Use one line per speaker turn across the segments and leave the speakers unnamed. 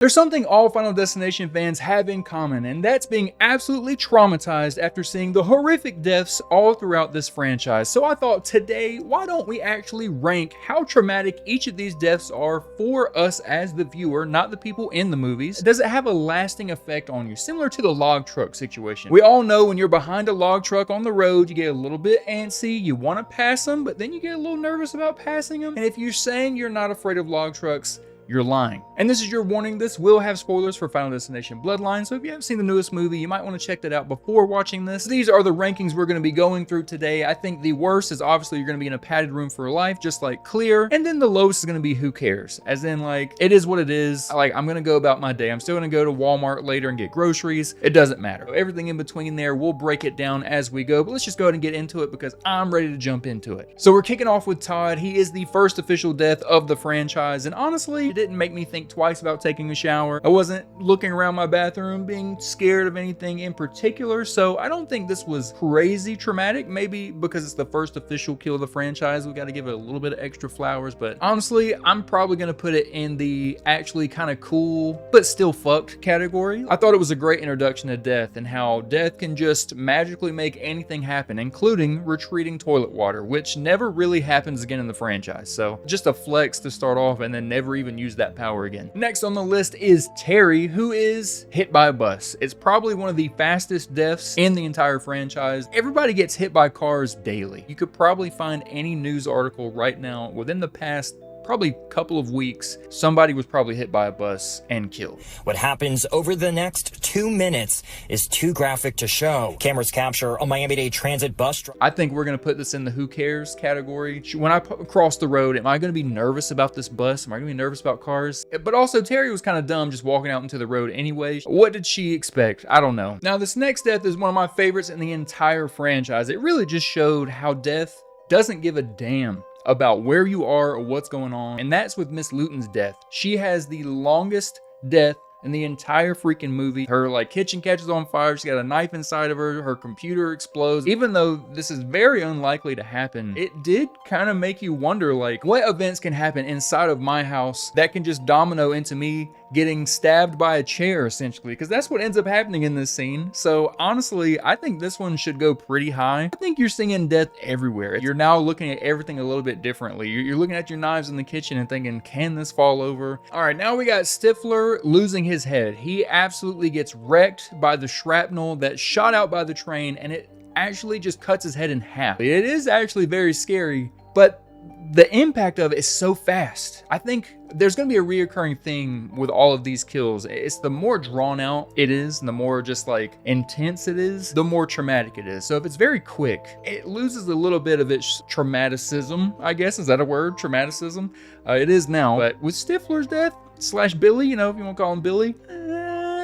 There's something all Final Destination fans have in common, and that's being absolutely traumatized after seeing the horrific deaths all throughout this franchise. So I thought today, why don't we actually rank how traumatic each of these deaths are for us as the viewer, not the people in the movies. Does it have a lasting effect on you, similar to the log truck situation? We all know when you're behind a log truck on the road, you get a little bit antsy, you want to pass them, but then you get a little nervous about passing them. And if you're saying you're not afraid of log trucks, you're lying. And this is your warning, this will have spoilers for Final Destination Bloodline, so if you haven't seen the newest movie, you might want to check that out before watching this. These are the rankings we're going to be going through today. I think the worst is obviously you're going to be in a padded room for life, just like Clear, and then the lowest is going to be who cares, as in like, it is what it is. Like, I'm going to go about my day. I'm still going to go to Walmart later and get groceries. It doesn't matter. Everything in between there, we'll break it down as we go, but let's just go ahead and get into it because I'm ready to jump into it. So we're kicking off with Todd. He is the first official death of the franchise, and honestly, it didn't make me think twice about taking a shower. I wasn't looking around my bathroom being scared of anything in particular, so I don't think this was crazy traumatic. Maybe because it's the first official kill of the franchise, we got to give it a little bit of extra flowers, but honestly, I'm probably going to put it in the actually kind of cool but still fucked category. I thought it was a great introduction to death and how death can just magically make anything happen, including retreating toilet water, which never really happens again in the franchise. So just a flex to start off and then never even use that power again. Next on the list is Terry, who is hit by a bus. It's probably one of the fastest deaths in the entire franchise. Everybody gets hit by cars daily. You could probably find any news article right now within the past probably couple of weeks, somebody was probably hit by a bus and killed.
What happens over the next 2 minutes is too graphic to show. Cameras capture a Miami-Dade Transit bus driver.
I think we're going to put this in the who cares category. When I cross the road, am I going to be nervous about this bus? Am I going to be nervous about cars? But also, Terry was kind of dumb just walking out into the road anyway. What did she expect? I don't know. Now, this next death is one of my favorites in the entire franchise. It really just showed how death doesn't give a damn about where you are or what's going on, and that's with Miss Luton's death. She has the longest death in the entire freaking movie. Her like kitchen catches on fire, she's got a knife inside of her, her computer explodes. Even though this is very unlikely to happen, it did kind of make you wonder like what events can happen inside of my house that can just domino into me getting stabbed by a chair, essentially, because that's what ends up happening in this scene. So honestly, I think this one should go pretty high. I think you're seeing death everywhere. You're now looking at everything a little bit differently. You're looking at your knives in the kitchen and thinking, can this fall over? All right, now we got Stifler losing his head. He absolutely gets wrecked by the shrapnel that shot out by the train, and it actually just cuts his head in half. It is actually very scary, but the impact of it is so fast. I think there's going to be a reoccurring thing with all of these kills. It's the more drawn out it is, and the more just like intense it is, the more traumatic it is. So if it's very quick, it loses a little bit of its traumaticism, I guess. Is that a word? Traumaticism? It is now. But with Stifler's death / Billy, you know, if you want to call him Billy,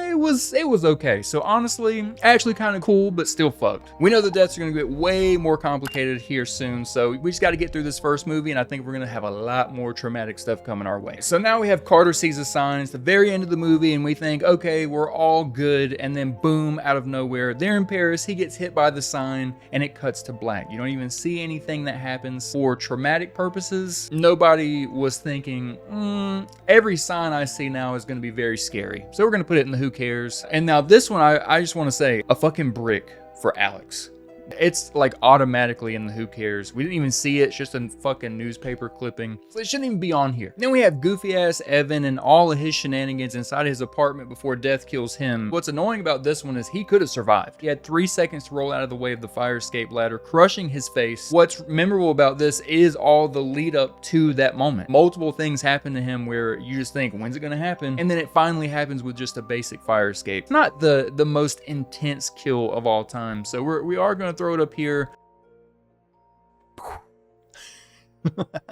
it was okay. So honestly, actually kind of cool, but still fucked. We know the deaths are going to get way more complicated here soon, so we just got to get through this first movie, and I think we're going to have a lot more traumatic stuff coming our way. So now we have Carter sees a sign. It's the very end of the movie, and we think, okay, we're all good, and then boom, out of nowhere, there in Paris, he gets hit by the sign, and it cuts to black. You don't even see anything that happens. For traumatic purposes, nobody was thinking, every sign I see now is going to be very scary. So we're going to put it in the who cares. And now this one, I just want to say, a fucking brick for Alex. It's like automatically in the who cares. We didn't even see it. It's just a fucking newspaper clipping. So it shouldn't even be on here. Then we have goofy ass Evan and all of his shenanigans inside his apartment before death kills him. What's annoying about this one is he could have survived. He had 3 seconds to roll out of the way of the fire escape ladder, crushing his face. What's memorable about this is all the lead up to that moment. Multiple things happen to him where you just think, when's it gonna happen? And then it finally happens with just a basic fire escape. It's not the most intense kill of all time. So we are gonna throw it up here.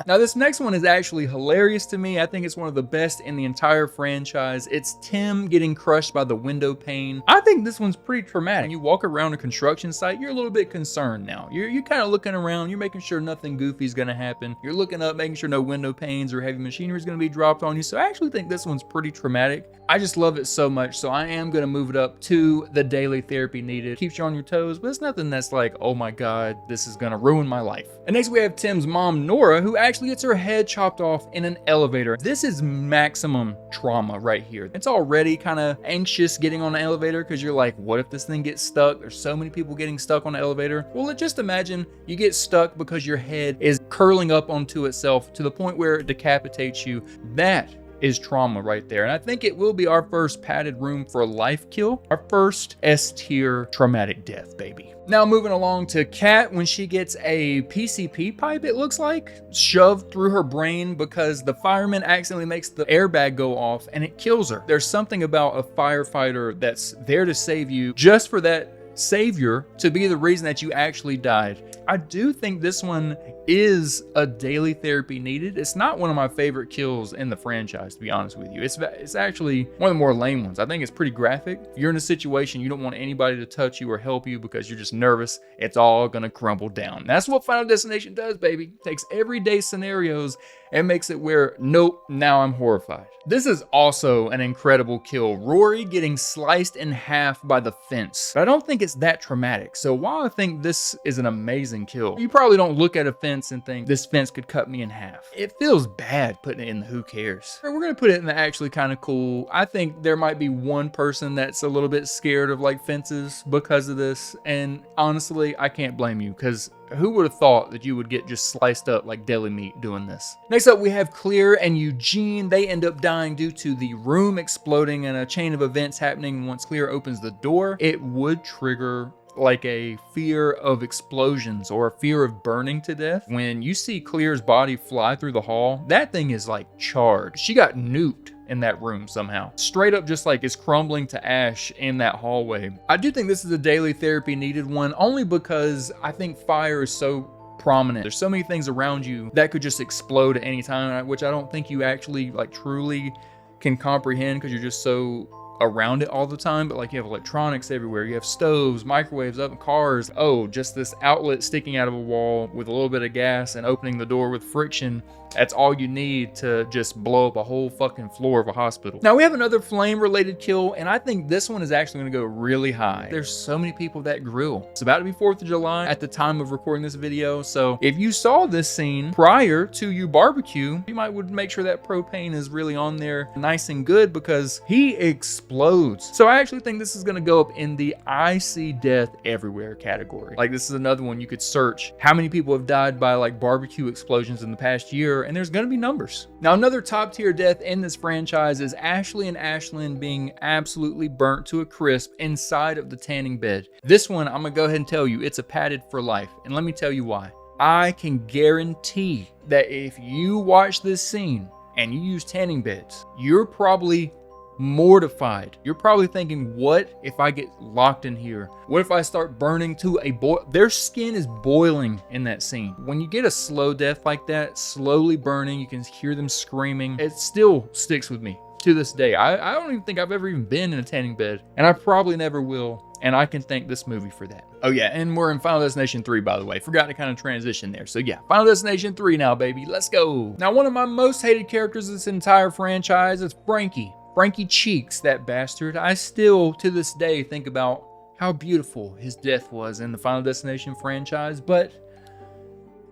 Now this next one is actually hilarious to me. I think it's one of the best in the entire franchise. It's Tim getting crushed by the window pane. I think this one's pretty traumatic. When you walk around a construction site, you're a little bit concerned now. You're kind of looking around, you're making sure nothing goofy is going to happen. You're looking up, making sure no window panes or heavy machinery is going to be dropped on you. So I actually think this one's pretty traumatic. I just love it so much, so I am going to move it up to the daily therapy needed. Keeps you on your toes, but it's nothing that's like, oh my god, this is going to ruin my life. And next we have Tim's mom, Nora, who actually gets her head chopped off in an elevator. This is maximum trauma right here. It's already kind of anxious getting on the elevator because you're like, what if this thing gets stuck? There's so many people getting stuck on the elevator. Well, just imagine you get stuck because your head is curling up onto itself to the point where it decapitates you. That is trauma right there. And I think it will be our first padded room for a life kill. Our first S-tier traumatic death, baby. Now moving along to Kat, when she gets a PCP pipe, it looks like, shoved through her brain because the fireman accidentally makes the airbag go off and it kills her. There's something about a firefighter that's there to save you just for that savior to be the reason that you actually died. I do think this one is a daily therapy needed. It's not one of my favorite kills in the franchise, to be honest with you. It's actually one of the more lame ones. I think it's pretty graphic. If you're in a situation you don't want anybody to touch you or help you because you're just nervous, it's all gonna crumble down. That's what Final Destination does, baby. Takes everyday scenarios and makes it where, nope, now I'm horrified. This is also an incredible kill. Rory getting sliced in half by the fence. But I don't think it's that traumatic. So while I think this is an amazing kill, you probably don't look at a fence and think this fence could cut me in half. It feels bad putting it in the who cares. We're gonna put it in the actually kind of cool. I think there might be one person that's a little bit scared of like fences because of this. And honestly, I can't blame you because who would have thought that you would get just sliced up like deli meat doing this? Next up, we have Clear and Eugene. They end up dying due to the room exploding and a chain of events happening. Once Clear opens the door, it would trigger like a fear of explosions or a fear of burning to death. When you see Clear's body fly through the hall, that thing is like charred. She got nuked in that room somehow. Straight up just like is crumbling to ash in that hallway. I do think this is a daily therapy needed one, only because I think fire is so prominent. There's so many things around you that could just explode at any time, which I don't think you actually like truly can comprehend because you're just so around it all the time. But like you have electronics everywhere, you have stoves, microwaves, oven cars. Oh, just this outlet sticking out of a wall with a little bit of gas and opening the door with friction. That's all you need to just blow up a whole fucking floor of a hospital. Now we have another flame related kill, and I think this one is actually gonna go really high. There's so many people that grill. It's about to be 4th of July at the time of recording this video. So if you saw this scene prior to you barbecue, you might would make sure that propane is really on there nice and good because he explodes. So I actually think this is gonna go up in the I see death everywhere category. Like this is another one you could search how many people have died by like barbecue explosions in the past year, and there's gonna be numbers. Now another top tier death in this franchise is Ashley and Ashlyn being absolutely burnt to a crisp inside of the tanning bed. This one, I'm gonna go ahead and tell you, it's a padded for life, and let me tell you why. I can guarantee that if you watch this scene and you use tanning beds, you're probably mortified. You're probably thinking, what if I get locked in here? What if I start burning to a boil? Their skin is boiling in that scene. When you get a slow death like that, slowly burning, you can hear them screaming. It still sticks with me to this day. I don't even think I've ever even been in a tanning bed, and I probably never will. And I can thank this movie for that. Oh yeah, and we're in Final Destination 3, by the way. Forgot to kind of transition there. So yeah, Final Destination 3 now, baby. Let's go. Now, one of my most hated characters in this entire franchise is Frankie. Frankie Cheeks, that bastard. I still, to this day, think about how beautiful his death was in the Final Destination franchise, but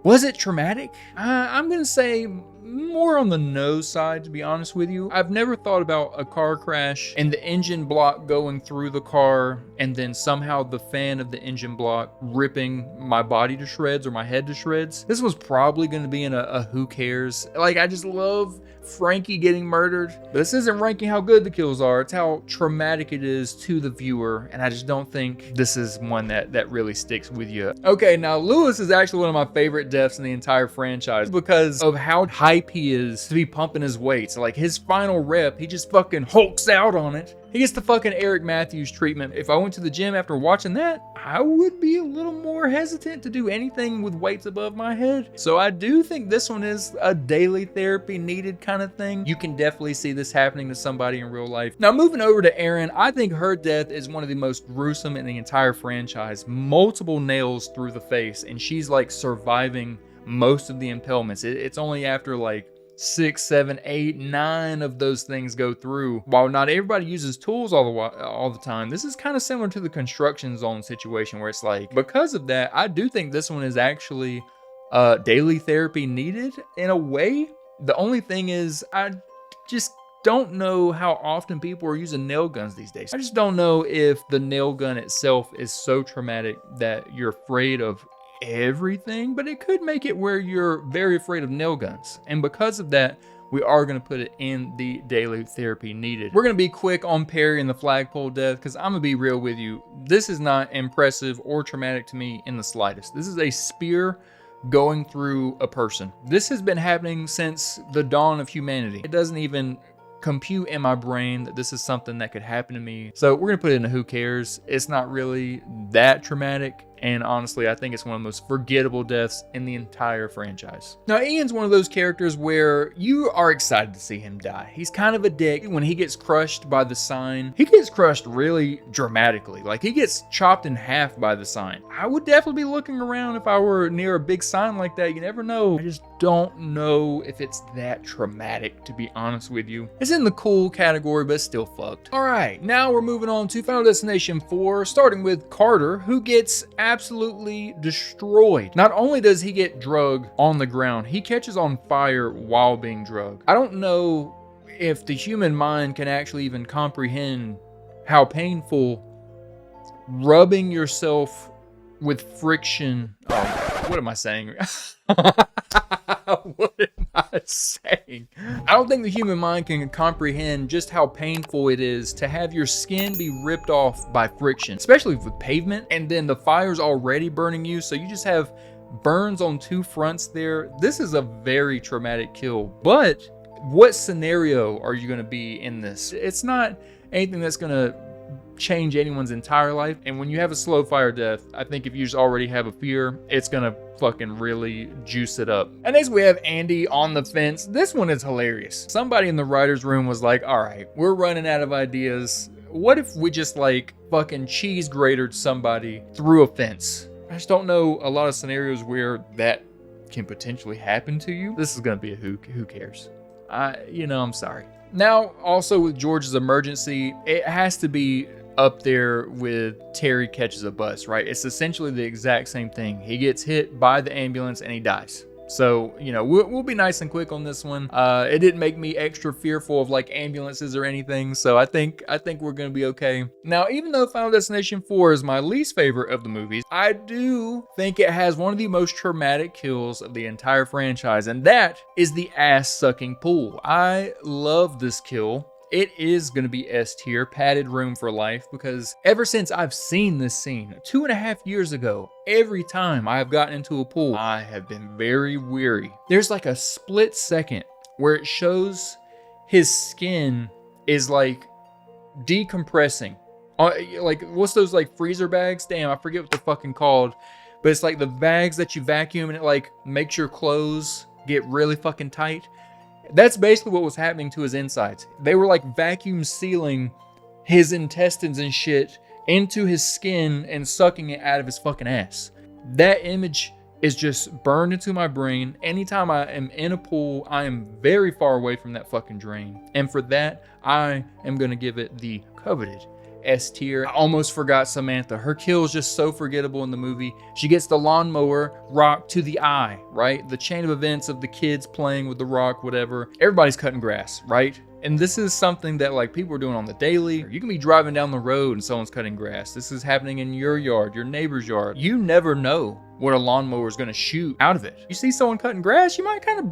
was it traumatic? I'm gonna say more on the no side, to be honest with you. I've never thought about a car crash and the engine block going through the car and then somehow the fan of the engine block ripping my body to shreds or my head to shreds. This was probably gonna be in a who cares. Like, I just love Frankie getting murdered, but this isn't ranking how good the kills are. It's how traumatic it is to the viewer, and I just don't think this is one that really sticks with you. Okay, now Lewis is actually one of my favorite deaths in the entire franchise because of how hype he is to be pumping his weights. Like his final rep, he just fucking hulks out on it. He gets the fucking Eric Matthews treatment. If I went to the gym after watching that, I would be a little more hesitant to do anything with weights above my head. So I do think this one is a daily therapy needed kind of thing. You can definitely see this happening to somebody in real life. Now moving over to Erin, I think her death is one of the most gruesome in the entire franchise. Multiple nails through the face, and she's like surviving most of the impalements. It's only after like 6, 7, 8, 9 of those things go through. While not everybody uses tools all the time, this is kind of similar to the construction zone situation where it's like, because of that, I do think this one is actually daily therapy needed in a way. The only thing is, I just don't know how often people are using nail guns these days. I just don't know if the nail gun itself is so traumatic that you're afraid of everything, but it could make it where you're very afraid of nail guns. And because of that, we are going to put it in the daily therapy needed. We're going to be quick on Perry and the flagpole death because I'm going to be real with you. This is not impressive or traumatic to me in the slightest. This is a spear going through a person. This has been happening since the dawn of humanity. It doesn't even compute in my brain that this is something that could happen to me. So we're gonna put it in a who cares. It's not really that traumatic. And honestly, I think it's one of the most forgettable deaths in the entire franchise. Now, Ian's one of those characters where you are excited to see him die. He's kind of a dick. When he gets crushed by the sign, he gets crushed really dramatically. Like, he gets chopped in half by the sign. I would definitely be looking around if I were near a big sign like that. You never know. I just don't know if it's that traumatic, to be honest with you. It's in the cool category, but it's still fucked. All right, now we're moving on to Final Destination 4, starting with Carter, who gets absolutely destroyed. Not only does he get drugged on the ground, he catches on fire while being drugged. I don't know if the human mind can actually even comprehend how painful rubbing yourself with friction. Oh, what am I saying? What am I saying? I don't think the human mind can comprehend just how painful it is to have your skin be ripped off by friction, especially with pavement, and then the fire's already burning you, so you just have burns on two fronts there. This is a very traumatic kill, but what scenario are you going to be in this? It's not anything that's going to change anyone's entire life. And when you have a slow fire death, I think if you just already have a fear, it's gonna fucking really juice it up. And next we have Andy on the fence. This one is hilarious. Somebody in the writer's room was like, all right, we're running out of ideas. What if we just like fucking cheese gratered somebody through a fence? I just don't know a lot of scenarios where that can potentially happen to you. This is gonna be a who cares. I'm sorry. Now, also with George's emergency, it has to be up there with Terry catches a bus, right? It's essentially the exact same thing. He gets hit by the ambulance and he dies. So, we'll be nice and quick on this one. It didn't make me extra fearful of like ambulances or anything. So I think we're going to be okay. Now, even though Final Destination 4 is my least favorite of the movies, I do think it has one of the most traumatic kills of the entire franchise. And that is the ass sucking pool. I love this kill. It is going to be S tier, padded room for life, because ever since I've seen this scene 2.5 years ago, every time I have gotten into a pool, I have been very weary. There's like a split second where it shows his skin is like decompressing. Like, what's those like freezer bags? Damn, I forget what they're fucking called. But it's like the bags that you vacuum and it like makes your clothes get really fucking tight. That's basically what was happening to his insides. They were like vacuum sealing his intestines and shit into his skin and sucking it out of his fucking ass. That image is just burned into my brain. Anytime I am in a pool, I am very far away from that fucking drain. And for that, I am going to give it the coveted S tier. I almost forgot Samantha. Her kill is just so forgettable in the movie. She gets the lawnmower rock to the eye, right? The chain of events of the kids playing with the rock, whatever. Everybody's cutting grass, right? And this is something that like people are doing on the daily. You can be driving down the road and someone's cutting grass. This is happening in your yard, your neighbor's yard. You never know what a lawnmower is going to shoot out of it. You see someone cutting grass, you might kind of,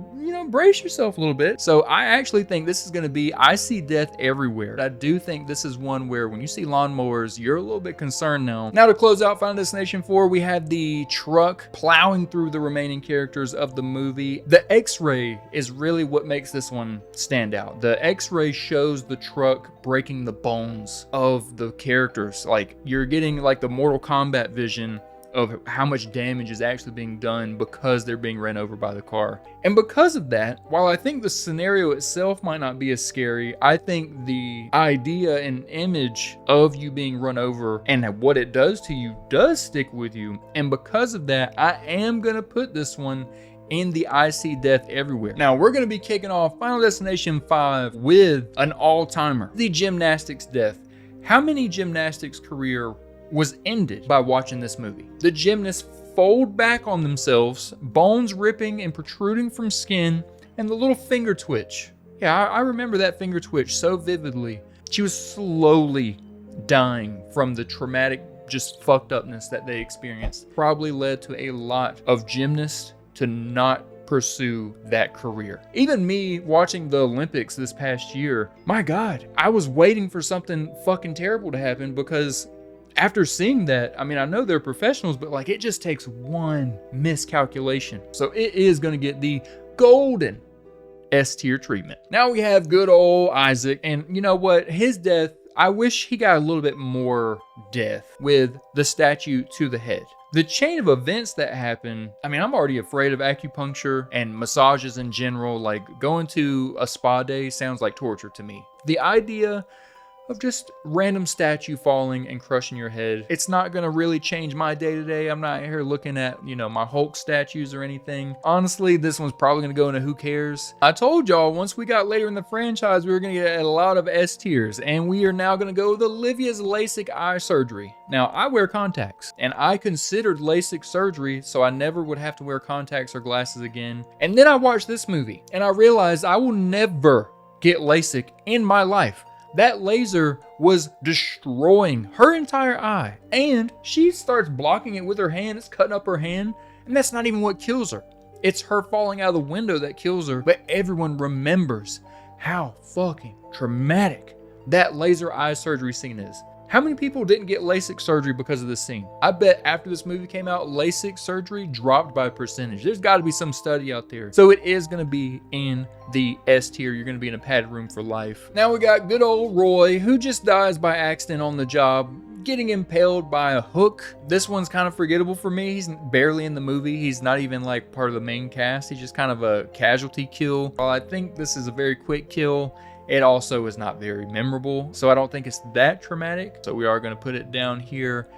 brace yourself a little bit. So I actually think this is going to be, I see death everywhere. I do think this is one where when you see lawnmowers, you're a little bit concerned now. Now to close out Final Destination 4, we have the truck plowing through the remaining characters of the movie. The X-ray is really what makes this one stand out. The X-ray shows the truck breaking the bones of the characters. Like, you're getting like the Mortal Kombat vision of how much damage is actually being done because they're being ran over by the car. And because of that, while I think the scenario itself might not be as scary, I think the idea and image of you being run over and what it does to you does stick with you. And because of that, I am going to put this one and the I see death everywhere. Now, we're going to be kicking off Final Destination 5 with an all-timer, the gymnastics death. How many gymnastics career was ended by watching this movie? The gymnasts fold back on themselves, bones ripping and protruding from skin, and the little finger twitch. Yeah, I remember that finger twitch so vividly. She was slowly dying from the traumatic, just fucked upness that they experienced. Probably led to a lot of gymnasts to not pursue that career. Even me watching the Olympics this past year, my God, I was waiting for something fucking terrible to happen, because after seeing that, I mean, I know they're professionals, but like, it just takes one miscalculation. So it is going to get the golden S tier treatment. Now we have good old Isaac, and you know what? His death, I wish he got a little bit more death with the statue to the head. The chain of events that happen, I mean, I'm already afraid of acupuncture and massages in general. Like, going to a spa day sounds like torture to me. The idea of just random statue falling and crushing your head, it's not gonna really change my day-to-day. I'm not here looking at, you know, my Hulk statues or anything. Honestly, this one's probably gonna go into who cares. I told y'all once we got later in the franchise, we were gonna get a lot of S tiers, and we are now gonna go with Olivia's LASIK eye surgery. Now, I wear contacts, and I considered LASIK surgery so I never would have to wear contacts or glasses again. And then I watched this movie, and I realized I will never get LASIK in my life. That laser was destroying her entire eye, and she starts blocking it with her hand. It's cutting up her hand, and that's not even what kills her. It's her falling out of the window that kills her, but everyone remembers how fucking traumatic that laser eye surgery scene is. How many people didn't get LASIK surgery because of this scene? I bet after this movie came out, LASIK surgery dropped by a percentage. There's got to be some study out there. So it is going to be in the S tier. You're going to be in a padded room for life. Now we got good old Roy, who just dies by accident on the job, getting impaled by a hook. This one's kind of forgettable for me. He's barely in the movie. He's not even like part of the main cast. He's just kind of a casualty kill. While I think this is a very quick kill, it also is not very memorable, so I don't think it's that traumatic. So we are going to put it down here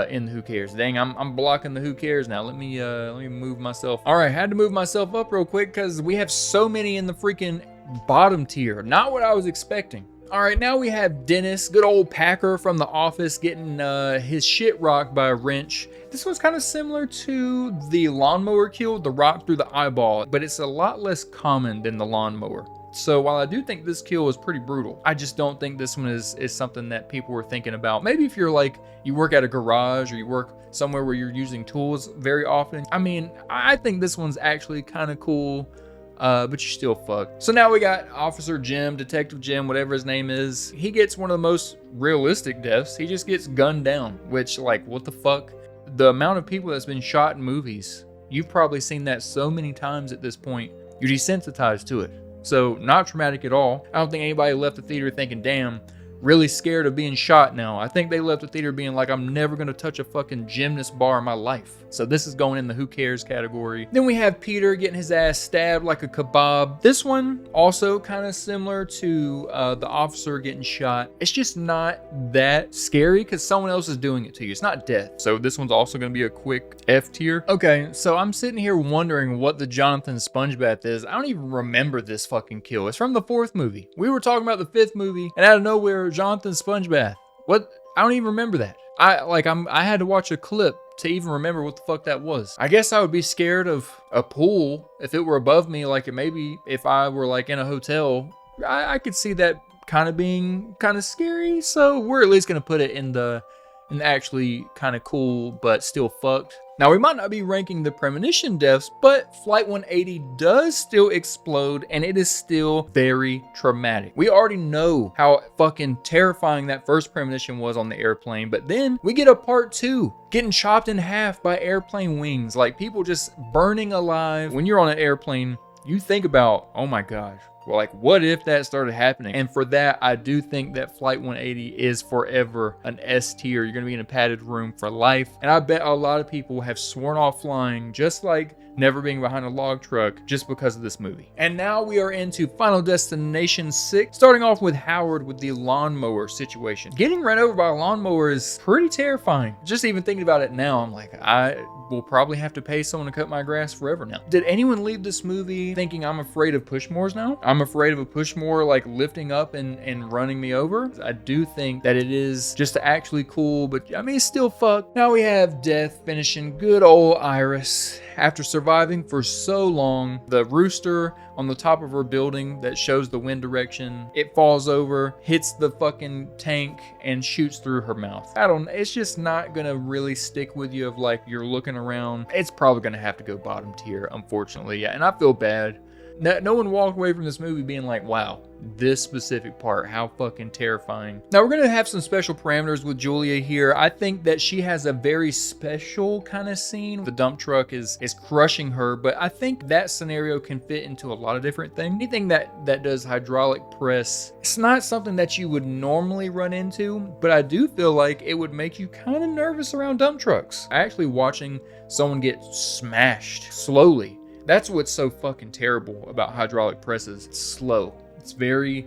in the who cares. Dang, I'm blocking the who cares now. Let me move myself. All right, had to move myself up real quick because we have so many in the freaking bottom tier. Not what I was expecting. All right, now we have Dennis, good old Packer from The Office, getting his shit rocked by a wrench. This one's kind of similar to the lawnmower kill, the rock through the eyeball, but it's a lot less common than the lawnmower. So while I do think this kill is pretty brutal, I just don't think this one is something that people were thinking about. Maybe if you're like, you work at a garage or you work somewhere where you're using tools very often. I mean, I think this one's actually kind of cool, but you're still fucked. So now we got Officer Jim, Detective Jim, whatever his name is. He gets one of the most realistic deaths. He just gets gunned down, which, like, what the fuck? The amount of people that's been shot in movies, you've probably seen that so many times at this point, you're desensitized to it. So not traumatic at all. I don't think anybody left the theater thinking, damn, really scared of being shot now. I think they left the theater being like, I'm never going to touch a fucking gymnast bar in my life. So this is going in the who cares category. Then we have Peter getting his ass stabbed like a kebab. This one also kind of similar to the officer getting shot. It's just not that scary because someone else is doing it to you. It's not death. So this one's also going to be a quick F tier. Okay, so I'm sitting here wondering what the Jonathan Sponge Bath is. I don't even remember this fucking kill. It's from the 4th movie. We were talking about the 5th movie, and out of nowhere, Jonathan Sponge Bath. What? I don't even remember that. I had to watch a clip to even remember what the fuck that was. I guess I would be scared of a pool if it were above me. Like, maybe if I were like in a hotel, I could see that kind of being kind of scary. So we're at least gonna put it in the actually kind of cool but still fucked. Now we might not be ranking the premonition deaths, but Flight 180 does still explode and it is still very traumatic. We already know how fucking terrifying that first premonition was on the airplane, but then we get a part 2, getting chopped in half by airplane wings, like people just burning alive. When you're on an airplane, you think about, oh my gosh, well, like, what if that started happening? And for that, I do think that Flight 180 is forever an S tier. You're going to be in a padded room for life. And I bet a lot of people have sworn off flying, just like never being behind a log truck just because of this movie. And now we are into Final Destination 6, starting off with Howard with the lawnmower situation. Getting run over by a lawnmower is pretty terrifying. Just even thinking about it now, I'm like, I will probably have to pay someone to cut my grass forever now. Did anyone leave this movie thinking I'm afraid of Pushmores now? I'm afraid of a Pushmore like lifting up and running me over? I do think that it is just actually cool, but I mean, it's still fucked. Now we have Death finishing good old Iris. After surviving for so long, the rooster on the top of her building that shows the wind direction, it falls over, hits the fucking tank, and shoots through her mouth. It's just not gonna really stick with you of like you're looking around. It's probably gonna have to go bottom tier, unfortunately. Yeah, and I feel bad. No one walked away from this movie being like, wow, this specific part, how fucking terrifying. Now, we're going to have some special parameters with Julia here. I think that she has a very special kind of scene. The dump truck is crushing her, but I think that scenario can fit into a lot of different things. Anything that does hydraulic press, it's not something that you would normally run into, but I do feel like it would make you kind of nervous around dump trucks. Actually watching someone get smashed slowly. That's what's so fucking terrible about hydraulic presses. It's slow. It's very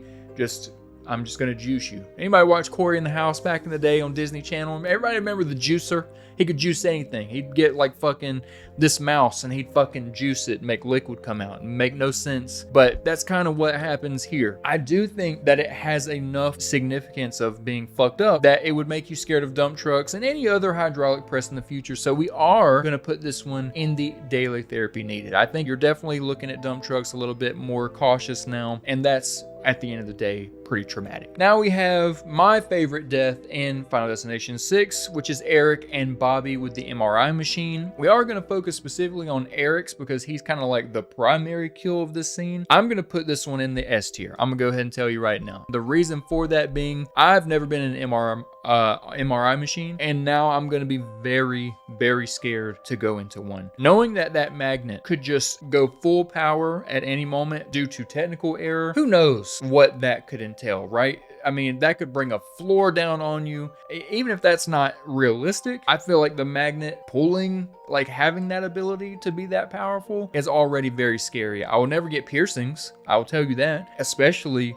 I'm just gonna juice you. Anybody watch Corey in the House back in the day on Disney Channel? Everybody remember the juicer? He could juice anything. He'd get like fucking this mouse and he'd fucking juice it and make liquid come out and make no sense. But that's kind of what happens here. I do think that it has enough significance of being fucked up that it would make you scared of dump trucks and any other hydraulic press in the future. So we are going to put this one in the daily therapy needed. I think you're definitely looking at dump trucks a little bit more cautious now. And that's, at the end of the day, pretty traumatic. Now we have my favorite death in Final Destination 6, which is Eric and Bobby with the MRI machine. We are going to focus specifically on Eric's because he's kind of like the primary kill of this scene. I'm going to put this one in the S tier. I'm going to go ahead and tell you right now. The reason for that being, I've never been in an MRI machine, and now I'm going to be very, very scared to go into one. Knowing that that magnet could just go full power at any moment due to technical error, who knows what that could entail, right? I mean, that could bring a floor down on you. Even if that's not realistic, I feel like the magnet pulling, like having that ability to be that powerful is already very scary. I will never get piercings. I will tell you that, especially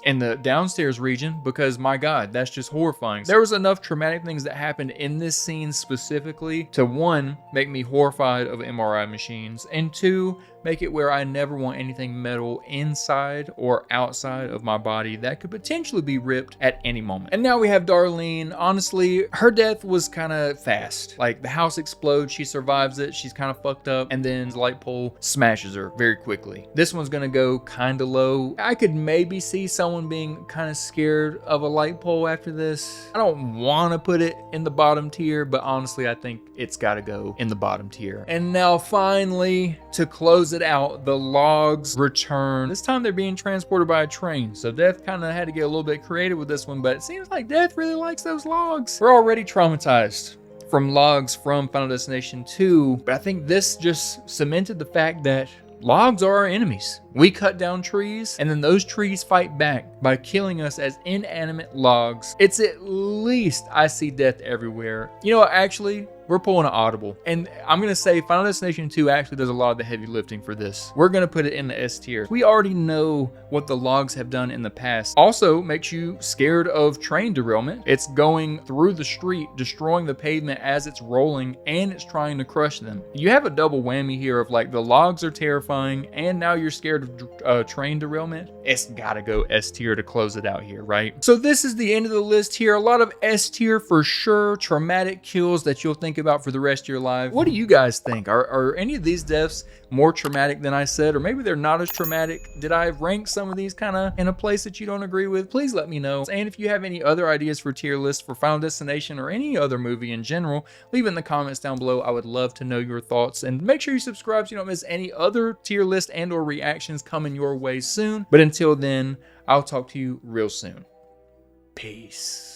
in the downstairs region, because my God, that's just horrifying. There was enough traumatic things that happened in this scene specifically to, one, make me horrified of MRI machines, and two, make it where I never want anything metal inside or outside of my body that could potentially be ripped at any moment. And now we have Darlene. Honestly, her death was kind of fast. Like, the house explodes, she survives it, she's kind of fucked up, and then the light pole smashes her very quickly. This one's gonna go kind of low. I could maybe see someone being kind of scared of a light pole after this. I don't want to put it in the bottom tier, but honestly, I think it's got to go in the bottom tier. And now finally, to close it out, the logs return. This time they're being transported by a train, so Death kind of had to get a little bit creative with this one, but it seems like Death really likes those logs. We're already traumatized from logs from Final Destination 2, but I think this just cemented the fact that logs are our enemies. We cut down trees, and then those trees fight back by killing us as inanimate logs. It's at least I see death everywhere. You know what, actually, we're pulling an audible. And I'm going to say Final Destination 2 actually does a lot of the heavy lifting for this. We're going to put it in the S tier. We already know what the logs have done in the past. Also makes you scared of train derailment. It's going through the street, destroying the pavement as it's rolling, and it's trying to crush them. You have a double whammy here of like the logs are terrifying, and now you're scared of train derailment. It's got to go S tier to close it out here, right? So this is the end of the list here. A lot of S tier for sure. Traumatic kills that you'll think about for the rest of your life. What do you guys think? Are any of these deaths more traumatic than I said, or maybe they're not as traumatic? Did I rank some of these kind of in a place that you don't agree with? Please let me know. And if you have any other ideas for tier lists for Final Destination or any other movie in general, leave it in the comments down below. I would love to know your thoughts, and make sure you subscribe so you don't miss any other tier list and or reactions coming your way soon. But until then, I'll talk to you real soon. Peace.